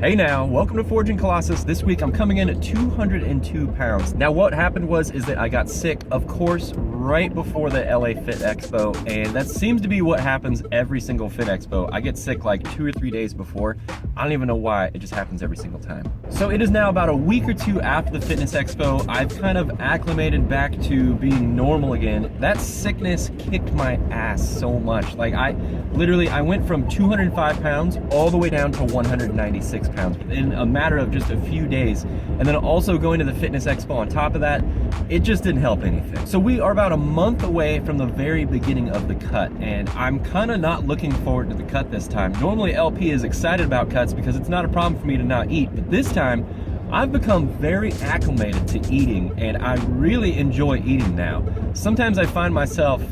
Hey now, welcome to Forging Colossus. This week I'm coming in at 202 pounds. Now what happened is that I got sick, of course, right before the LA Fit Expo, and that seems to be what happens every single Fit Expo. I get sick like 2 or 3 days before. I don't even know why, it just happens every single time. So it is now about a week or two after the Fitness Expo. I've kind of acclimated back to being normal again. That sickness kicked my ass so much. Like I went from 205 pounds all the way down to 196 pounds in a matter of just a few days. And then also going to the Fitness Expo on top of that, it just didn't help anything. So we are about a month away from the very beginning of the cut, and I'm kind of not looking forward to the cut this time. Normally LP is excited about cuts because it's not a problem for me to not eat, but this time I've become very acclimated to eating, and I really enjoy eating now. Sometimes I find myself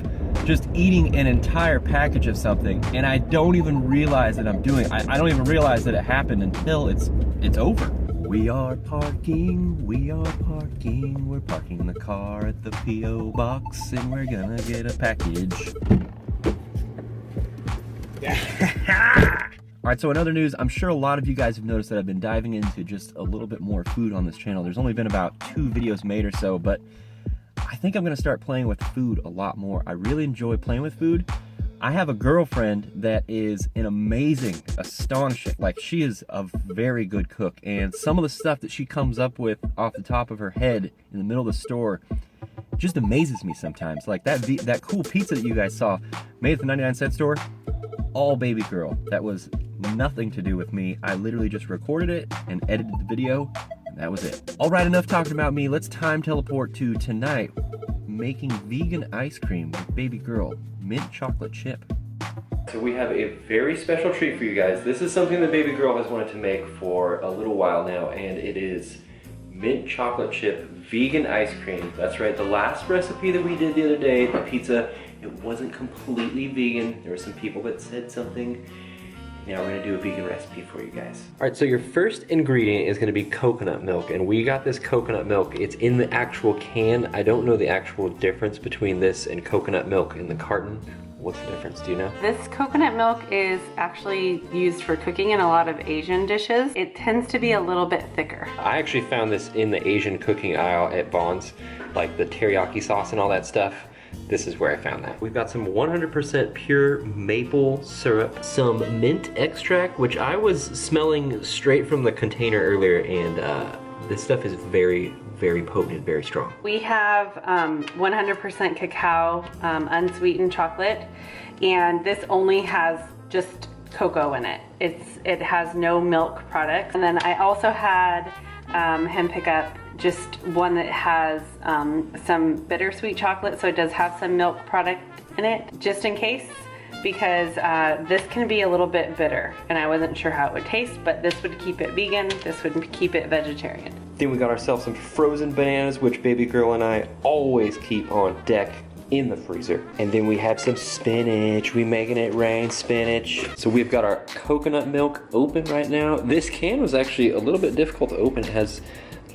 just eating an entire package of something and I don't even realize that I'm doing it. I don't even realize that it happened until it's over. We are parking, we're parking the car at the P.O. box and we're gonna get a package. Alright, so in other news, I'm sure a lot of you guys have noticed that I've been diving into just a little bit more food on this channel. There's only been about 2 videos made or so, but I think I'm gonna start playing with food a lot more. I really enjoy playing with food. I have a girlfriend that is an amazing, astonishing, like she is a very good cook, and some of the stuff that she comes up with off the top of her head in the middle of the store just amazes me sometimes. Like that cool pizza that you guys saw made at the 99-cent store, all baby girl. That was nothing to do with me. I literally just recorded it and edited the video. That was it. All right, enough talking about me. Let's time teleport to tonight, making vegan ice cream with baby girl, mint chocolate chip. So we have a very special treat for you guys. This is something that baby girl has wanted to make for a little while now, and it is mint chocolate chip vegan ice cream. That's right, the last recipe that we did the other day, the pizza, it wasn't completely vegan. There were some people that said something. Now we're gonna do a vegan recipe for you guys. All right, so your first ingredient is gonna be coconut milk, and we got this coconut milk. It's in the actual can. I don't know the actual difference between this and coconut milk in the carton. What's the difference, do you know? This coconut milk is actually used for cooking in a lot of Asian dishes. It tends to be a little bit thicker. I actually found this in the Asian cooking aisle at Vons, like the teriyaki sauce and all that stuff. This is where I found that. We've got some 100% pure maple syrup, some mint extract, which I was smelling straight from the container earlier, and this stuff is very, very potent and very strong. We have 100% cacao, unsweetened chocolate, and this only has just cocoa in it. It has no milk products. And then I also had him pick up just one that has some bittersweet chocolate, so it does have some milk product in it, just in case, because this can be a little bit bitter, and I wasn't sure how it would taste, but this would keep it vegan, this would keep it vegetarian. Then we got ourselves some frozen bananas, which baby girl and I always keep on deck in the freezer. And then we have some spinach. We making it rain spinach. So we've got our coconut milk open right now. This can was actually a little bit difficult to open. It has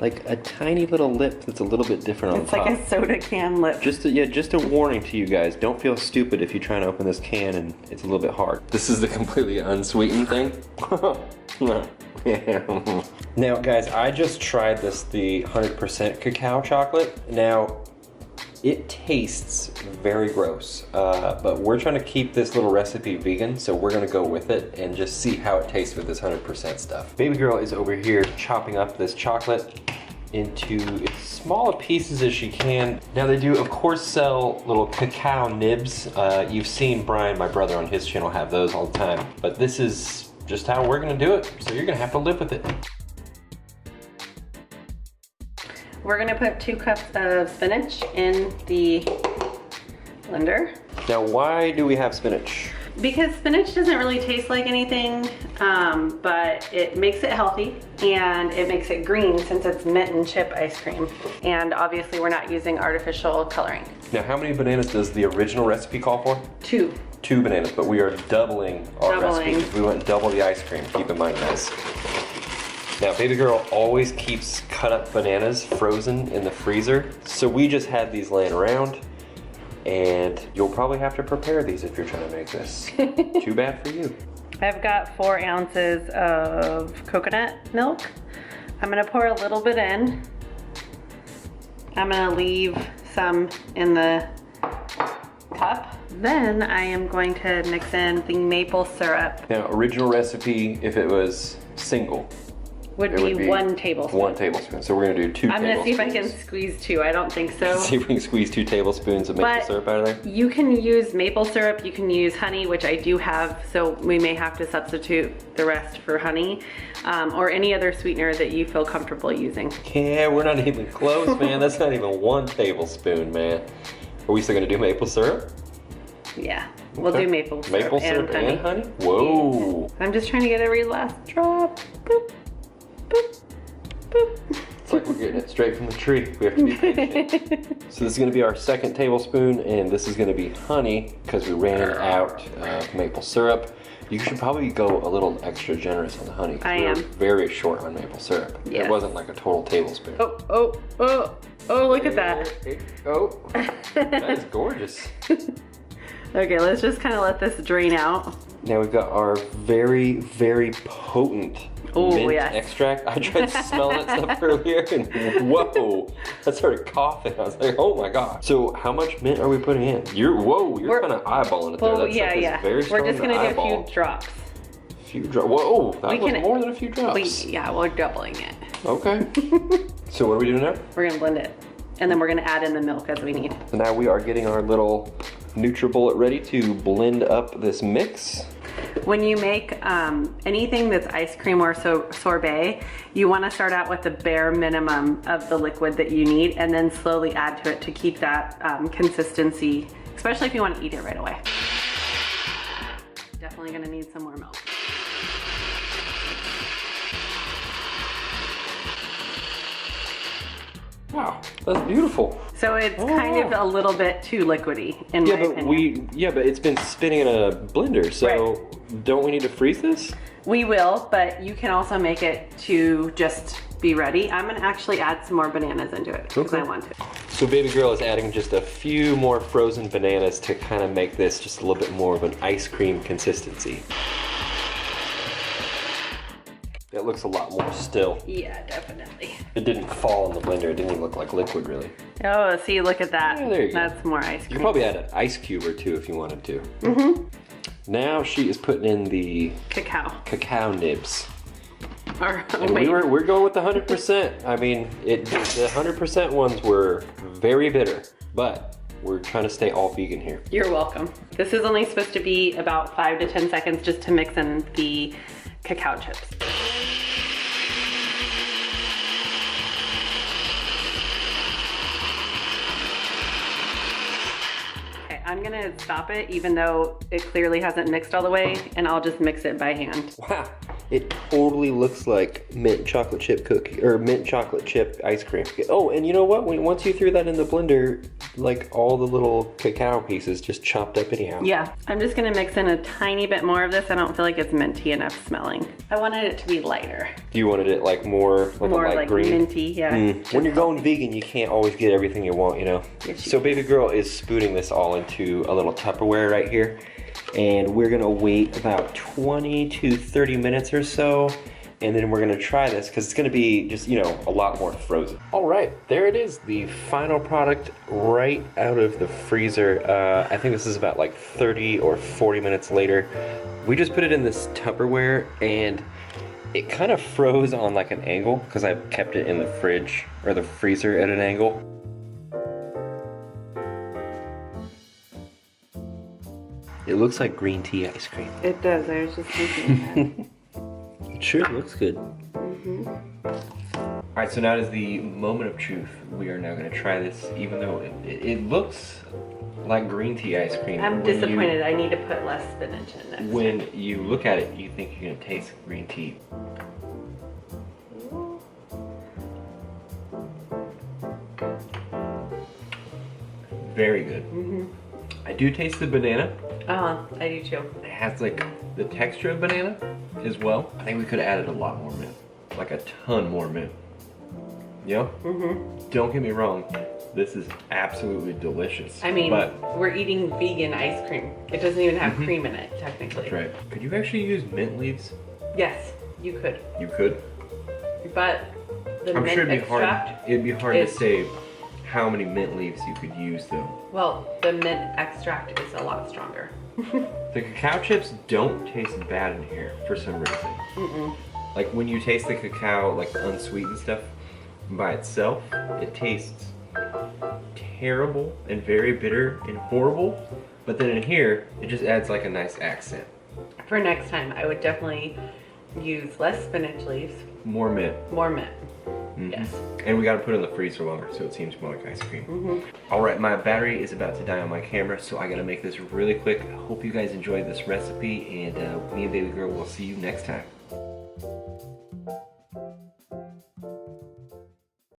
like a tiny little lip that's a little bit different on top. It's like a soda can lip. Just a warning to you guys. Don't feel stupid if you try to open this can and it's a little bit hard. This is the completely unsweetened thing. Now guys, I just tried the 100% cacao chocolate. Now, it tastes very gross, but we're trying to keep this little recipe vegan, so we're gonna go with it and just see how it tastes with this 100% stuff. Baby girl is over here chopping up this chocolate into as small pieces as she can. Now they do, of course, sell little cacao nibs. You've seen Brian, my brother, on his channel have those all the time, but this is just how we're gonna do it, so you're gonna have to live with it. We're gonna put 2 cups of spinach in the blender. Now, why do we have spinach? Because spinach doesn't really taste like anything, but it makes it healthy and it makes it green since it's mint and chip ice cream. And obviously we're not using artificial coloring. Now, how many bananas does the original recipe call for? 2. 2 bananas, but we are doubling our recipe. We went double the ice cream, keep in mind, guys. Now, baby girl always keeps cut up bananas frozen in the freezer, so we just had these laying around, and you'll probably have to prepare these if you're trying to make this. Too bad for you. I've got 4 ounces of coconut milk. I'm gonna pour a little bit in. I'm gonna leave some in the cup. Then I am going to mix in the maple syrup. Now, original recipe, if it was single, would be 1 tablespoon. 1 tablespoon. So we're gonna do 2 tablespoons. I'm gonna see if I can squeeze 2. I don't think so. See if we can squeeze 2 tablespoons of maple syrup out of there. You can use maple syrup, you can use honey, which I do have, so we may have to substitute the rest for honey, or any other sweetener that you feel comfortable using. Yeah, we're not even close, man. That's not even 1 tablespoon, man. Are we still gonna do maple syrup? Yeah, we'll do maple syrup, and honey. Whoa. I'm just trying to get every last drop. Boop, boop, boop. It's like we're getting it straight from the tree. We have to be patient. So this is gonna be our 2nd tablespoon, and this is gonna be honey because we ran out of maple syrup. You should probably go a little extra generous on the honey. I am. Very short on maple syrup. Yes. It wasn't like a total tablespoon. Oh, look at that. Oh, that is gorgeous. Okay, let's just kind of let this drain out. Now we've got our very, very potent mint extract. I tried smelling that stuff earlier and whoa, I started coughing. I was like, oh my god. So how much mint are we putting in? You're kind of eyeballing it there. Well, That's yeah. Very we're just gonna eyeball. do a few drops. A few drops. Whoa, that was more than a few drops. We're doubling it. Okay. So what are we doing now? We're gonna blend it. And then we're gonna add in the milk as we need. So now we are getting our little NutriBullet ready to blend up this mix. When you make anything that's ice cream or sorbet, you want to start out with the bare minimum of the liquid that you need and then slowly add to it to keep that consistency, especially if you want to eat it right away. Definitely going to need some more milk. Wow, that's beautiful. So it's kind of a little bit too liquidy in my opinion. But it's been spinning in a blender, so don't we need to freeze this? We will, but you can also make it to just be ready. I'm gonna actually add some more bananas into it because I want to. So baby girl is adding just a few more frozen bananas to kind of make this just a little bit more of an ice cream consistency. It looks a lot more still. Yeah, definitely. It didn't fall in the blender. It didn't even look like liquid, really. Oh, see, look at that. Yeah, there you go. That's more ice cream. You could probably add an ice cube or 2 if you wanted to. Mm-hmm. Now she is putting in the cacao nibs. We're going with the 100%. I mean, the 100% ones were very bitter, but we're trying to stay all vegan here. You're welcome. This is only supposed to be about 5 to 10 seconds just to mix in the cacao chips. I'm gonna stop it even though it clearly hasn't mixed all the way, and I'll just mix it by hand. Wow, it totally looks like mint chocolate chip cookie, or mint chocolate chip ice cream. Oh, and you know what? Once you threw that in the blender, like all the little cacao pieces just chopped up anyhow. Yeah, I'm just gonna mix in a tiny bit more of this. I don't feel like it's minty enough smelling. I wanted it to be lighter. You wanted it like more like a light green? Minty, yeah. When you're going vegan, you can't always get everything you want, you know? Yes, so baby girl is spooning this all into a little Tupperware right here, and we're gonna wait about 20 to 30 minutes or so, and then we're gonna try this because it's gonna be just, you know, a lot more frozen. All right, there it is, the final product right out of the freezer. I think this is about like 30 or 40 minutes later. We just put it in this Tupperware, and it kind of froze on like an angle because I kept it in the fridge or the freezer at an angle. It looks like green tea ice cream. It does, I was just thinking that. It sure looks good. All right, so now is the moment of truth. We are now gonna try this, even though it looks like green tea ice cream. I'm disappointed, I need to put less spinach in next time. When you look at it, you think you're gonna taste green tea. Very good. I do taste the banana. I do too. It has like the texture of banana as well. I think we could have added a lot more mint, like a ton more mint. Yeah? Don't get me wrong, This is absolutely delicious. I mean, but we're eating vegan ice cream. It doesn't even have cream in it, technically. that's right. Could you actually use mint leaves? Yes, you could. You could? But the I'm mint sure extract it'd be hard to is- say how many mint leaves you could use though. Well, the mint extract is a lot stronger. The cacao chips don't taste bad in here for some reason. Like when you taste the cacao, like the unsweetened stuff by itself, it tastes terrible and very bitter and horrible. But then in here, it just adds like a nice accent. For next time, I would definitely use less spinach leaves, More mint. more mint. Yes. And we gotta put it in the freezer longer so it seems more like ice cream. Alright, my battery is about to die on my camera, so I gotta make this really quick. I hope you guys enjoyed this recipe, and me and baby girl will see you next time.